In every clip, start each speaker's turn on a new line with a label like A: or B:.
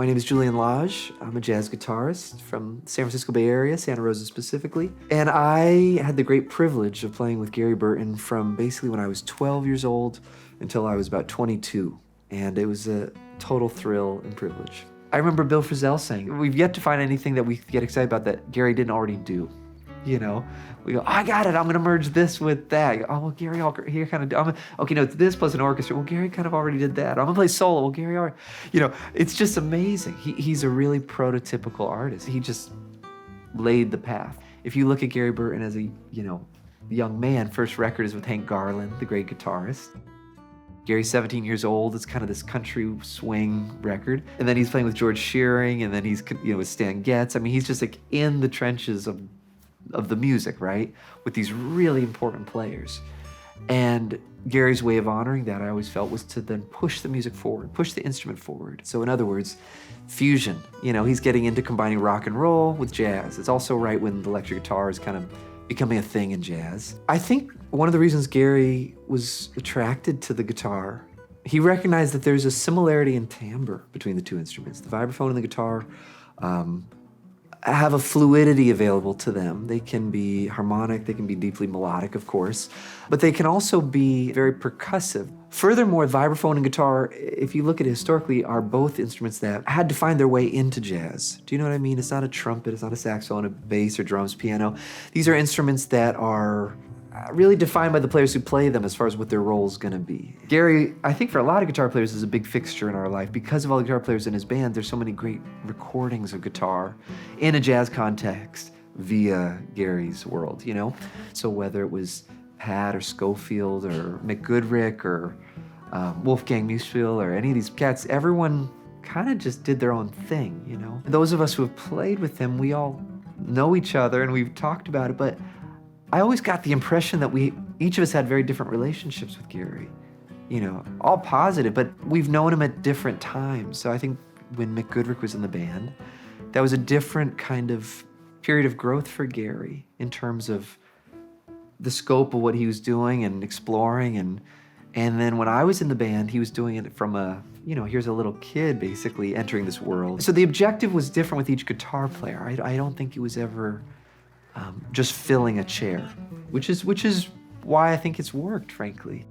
A: My name is Julian Lage. I'm a jazz guitarist from the San Francisco Bay Area, Santa Rosa specifically. And I had the great privilege of playing with Gary Burton from basically when I was 12 years old until I was about 22. And it was a total thrill and privilege. I remember Bill Frisell saying, we've yet to find anything that we get excited about that Gary didn't already do. You know, we go, oh, I got it, I'm gonna merge this with that. Go, oh, well, Gary, here kind of, okay, no, it's this plus an orchestra. Well, Gary kind of already did that. I'm gonna play solo. Well, Gary already, you know, it's just amazing. He's a really prototypical artist. He just laid the path. If you look at Gary Burton as a, you know, young man, first record is with Hank Garland, the great guitarist. Gary's 17 years old. It's kind of this country swing record. And then he's playing with George Shearing, and then he's, you know, with Stan Getz. I mean, he's just like in the trenches of the music, right? With these really important players. And Gary's way of honoring that, I always felt, was to then push the music forward, push the instrument forward. So in other words, fusion. You know, he's getting into combining rock and roll with jazz. It's also right when the electric guitar is kind of becoming a thing in jazz. I think one of the reasons Gary was attracted to the guitar, he recognized that there's a similarity in timbre between the two instruments. The vibraphone and the guitar have a fluidity available to them. They can be harmonic, they can be deeply melodic, of course, but they can also be very percussive. Furthermore, vibraphone and guitar, if you look at it historically, are both instruments that had to find their way into jazz. Do you know what I mean? It's not a trumpet, it's not a saxophone, a bass or drums, piano. These are instruments that are really defined by the players who play them as far as what their role is gonna be. Gary, I think for a lot of guitar players, is a big fixture in our life. Because of all the guitar players in his band, there's so many great recordings of guitar in a jazz context via Gary's world, you know? So whether it was Pat or Scofield or Mick Goodrick or Wolfgang Musil or any of these cats, everyone kind of just did their own thing, you know? Those of us who have played with him, we all know each other and we've talked about it, but I always got the impression that each of us had very different relationships with Gary. You know, all positive, but we've known him at different times. So I think when Mick Goodrick was in the band, that was a different kind of period of growth for Gary in terms of the scope of what he was doing and exploring. And then when I was in the band, he was doing it from a, you know, here's a little kid basically entering this world. So the objective was different with each guitar player. I don't think it was ever just filling a chair, which is why I think it's worked, frankly.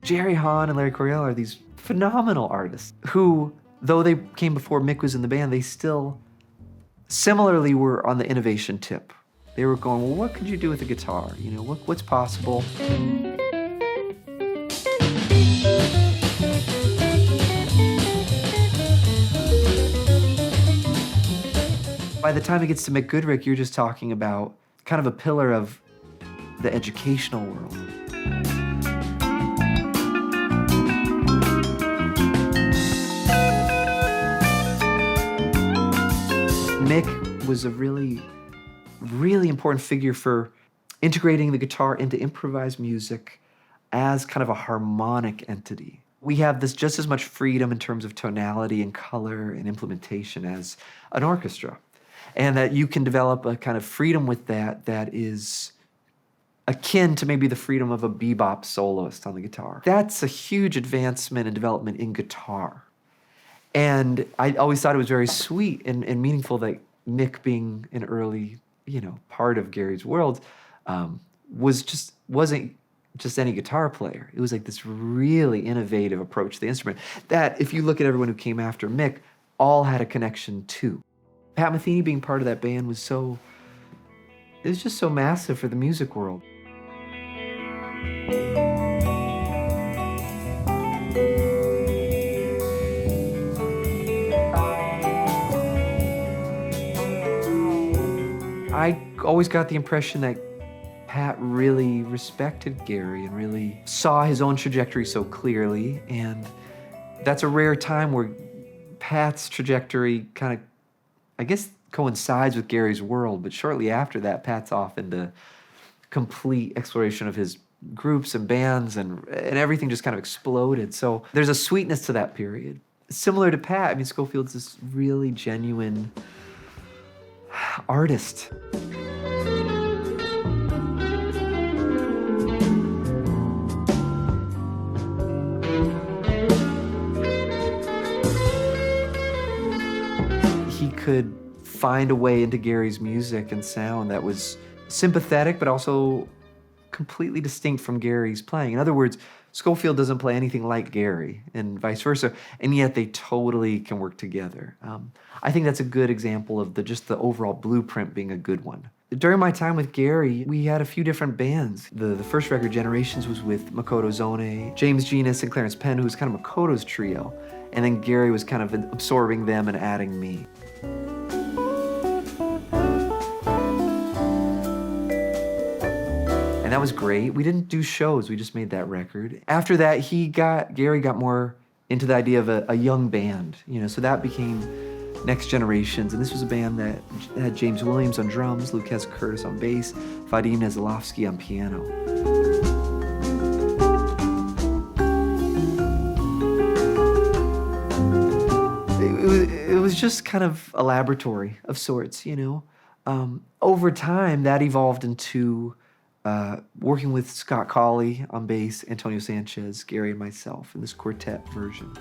A: Jerry Hahn and Larry Coryell are these phenomenal artists who, though they came before Mick was in the band, they still similarly were on the innovation tip. They were going, well, what could you do with a guitar? You know, what's possible? By the time it gets to Mick Goodrick, you're just talking about kind of a pillar of the educational world. Mick was a really, really important figure for integrating the guitar into improvised music as kind of a harmonic entity. We have this just as much freedom in terms of tonality and color and implementation as an orchestra. And that you can develop a kind of freedom with that is akin to maybe the freedom of a bebop soloist on the guitar. That's a huge advancement and development in guitar. And I always thought it was very sweet and meaningful that Mick, being an early, you know, part of Gary's world, wasn't just any guitar player. It was like this really innovative approach to the instrument that, if you look at everyone who came after Mick, all had a connection to. Pat Metheny being part of that band was just so massive for the music world. I always got the impression that Pat really respected Gary and really saw his own trajectory so clearly, and that's a rare time where Pat's trajectory kind of, I guess, coincides with Gary's world, but shortly after that, Pat's off into complete exploration of his groups and bands, and everything just kind of exploded. So there's a sweetness to that period. Similar to Pat, I mean, Scofield's this really genuine artist. could find a way into Gary's music and sound that was sympathetic, but also completely distinct from Gary's playing. In other words, Scofield doesn't play anything like Gary, and vice versa, and yet they totally can work together. I think that's a good example of just the overall blueprint being a good one. During my time with Gary, we had a few different bands. The first record, Generations, was with Makoto Zone, James Genus, and Clarence Penn, who was kind of Makoto's trio, and then Gary was kind of absorbing them and adding me. And that was great. We didn't do shows, we just made that record. After that, Gary got more into the idea of a young band, so that became Next Generations, and this was a band that had James Williams on drums, Lucas Curtis on bass, Vadim Nezalowski on piano. It was just kind of a laboratory of sorts, Over time, that evolved into working with Scott Colley on bass, Antonio Sanchez, Gary, and myself in this quartet version.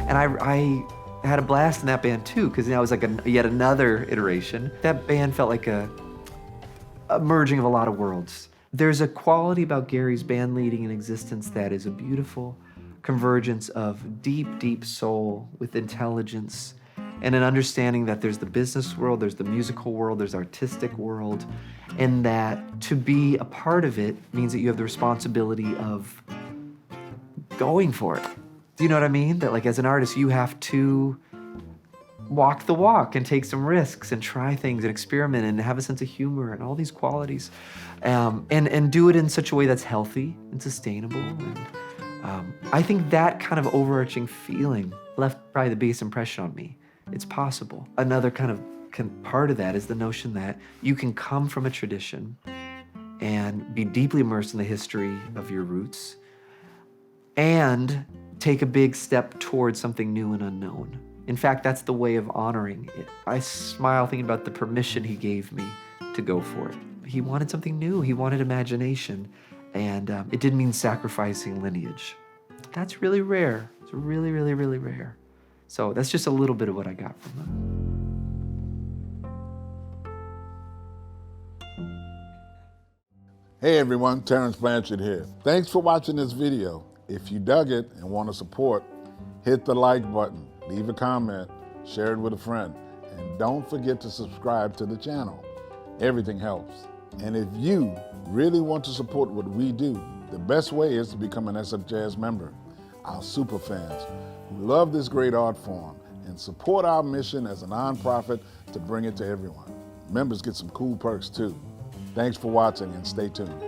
A: And I had a blast in that band too, because that was like yet another iteration. That band felt like a merging of a lot of worlds. There's a quality about Gary's band leading and existence that is a beautiful convergence of deep, deep soul with intelligence and an understanding that there's the business world, there's the musical world, there's the artistic world, and that to be a part of it means that you have the responsibility of going for it. Do you know what I mean? That like as an artist, you have to walk the walk and take some risks and try things and experiment and have a sense of humor and all these qualities, and do it in such a way that's healthy and sustainable. And I think that kind of overarching feeling left probably the biggest impression on me. It's possible. Another kind of part of that is the notion that you can come from a tradition and be deeply immersed in the history of your roots and take a big step towards something new and unknown. In fact, that's the way of honoring it. I smile thinking about the permission he gave me to go for it. He wanted something new. He wanted imagination. And it didn't mean sacrificing lineage. That's really rare. It's really, really, really rare. So that's just a little bit of what I got from them.
B: Hey everyone, Terrence Blanchard here. Thanks for watching this video. If you dug it and want to support, hit the like button, leave a comment, share it with a friend, and don't forget to subscribe to the channel. Everything helps. And if you really want to support what we do, the best way is to become an SFJAZZ member. Our super fans who love this great art form and support our mission as a nonprofit to bring it to everyone. Members get some cool perks too. Thanks for watching and stay tuned.